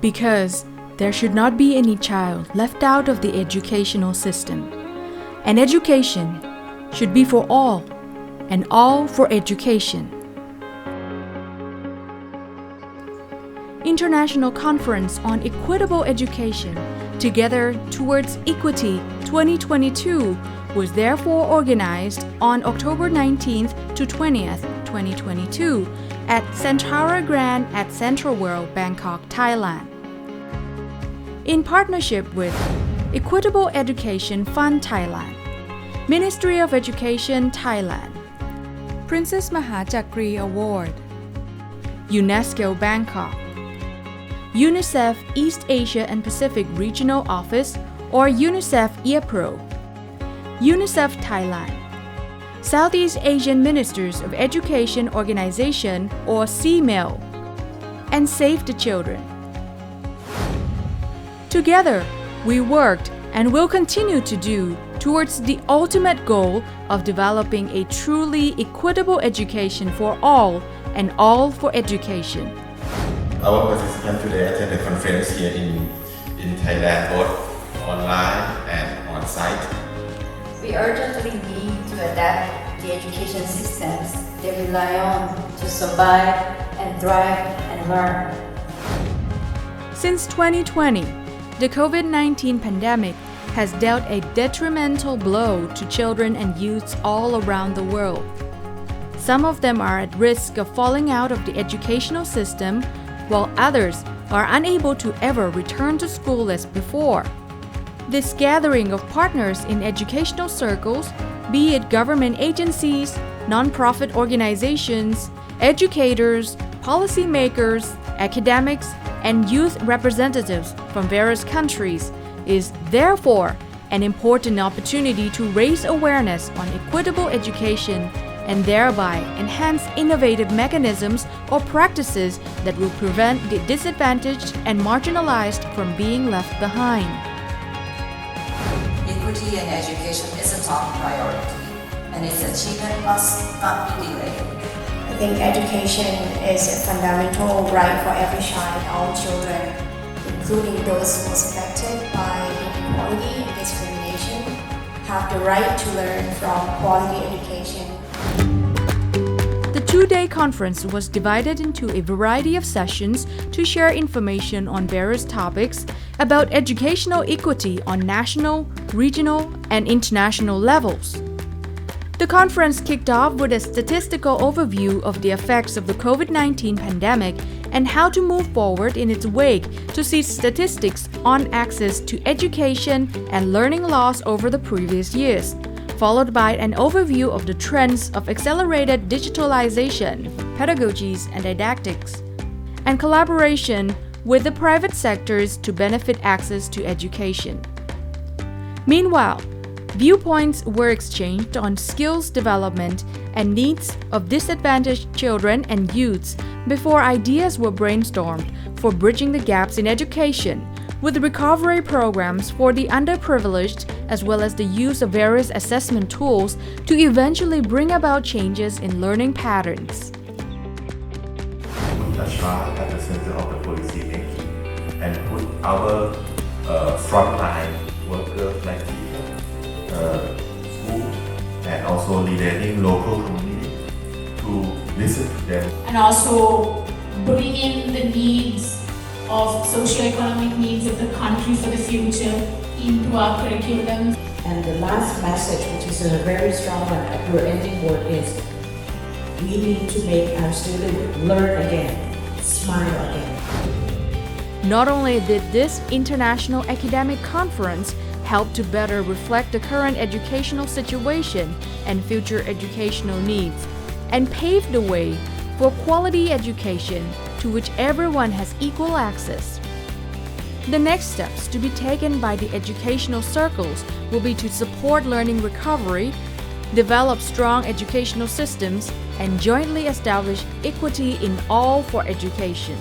Because there should not be any child left out of the educational system. And education should be for all, and all for education. International Conference on Equitable Education, Together Towards Equity 2022 was therefore organized on October 19th to 20th, 2022 at Centara Grand at Central World, Bangkok, Thailand. In partnership with Equitable Education Fund Thailand, Ministry of Education Thailand, Princess Mahachakri Award, UNESCO Bangkok, UNICEF East Asia and Pacific Regional Office or UNICEF EAPRO, UNICEF Thailand, Southeast Asian Ministers of Education Organization or CMIL, and Save the Children. Together, we worked and will continue to do towards the ultimate goal of developing a truly equitable education for all and all for education. Our participants today attend the conference here in Thailand, both online and on site. We urgently need to adapt the education systems they rely on to survive and thrive and learn. Since 2020, the COVID-19 pandemic has dealt a detrimental blow to children and youths all around the world. Some of them are at risk of falling out of the educational system, while others are unable to ever return to school as before. This gathering of partners in educational circles, be it government agencies, non-profit organizations, educators, policymakers, academics, and youth representatives from various countries, is therefore an important opportunity to raise awareness on equitable education and thereby enhance innovative mechanisms or practices that will prevent the disadvantaged and marginalized from being left behind. Equity in education is a top priority, and its achievement must not be delayed. I think education is a fundamental right for every child, all children, including those most affected by inequality and discrimination, have the right to learn from quality education. The two-day conference was divided into a variety of sessions to share information on various topics about educational equity on national, regional, and international levels. The conference kicked off with a statistical overview of the effects of the COVID-19 pandemic and how to move forward in its wake to see statistics on access to education and learning loss over the previous years, followed by an overview of the trends of accelerated digitalization, pedagogies and didactics, and collaboration with the private sectors to benefit access to education. Meanwhile, viewpoints were exchanged on skills development and needs of disadvantaged children and youths before ideas were brainstormed for bridging the gaps in education, with recovery programs for the underprivileged as well as the use of various assessment tools to eventually bring about changes in learning patterns. Put the child at the center of the policy making and put our frontline workers like teachers, school, and also leading local community to listen to them. And also bring in the needs of socio-economic needs of the country for the future into our curriculum. And the last message, which is a very strong one at your ending word, is we need to make our students learn again, smile again. Not only did this international academic conference help to better reflect the current educational situation and future educational needs, and pave the way for quality education to which everyone has equal access. The next steps to be taken by the educational circles will be to support learning recovery, develop strong educational systems, and jointly establish equity in all for education.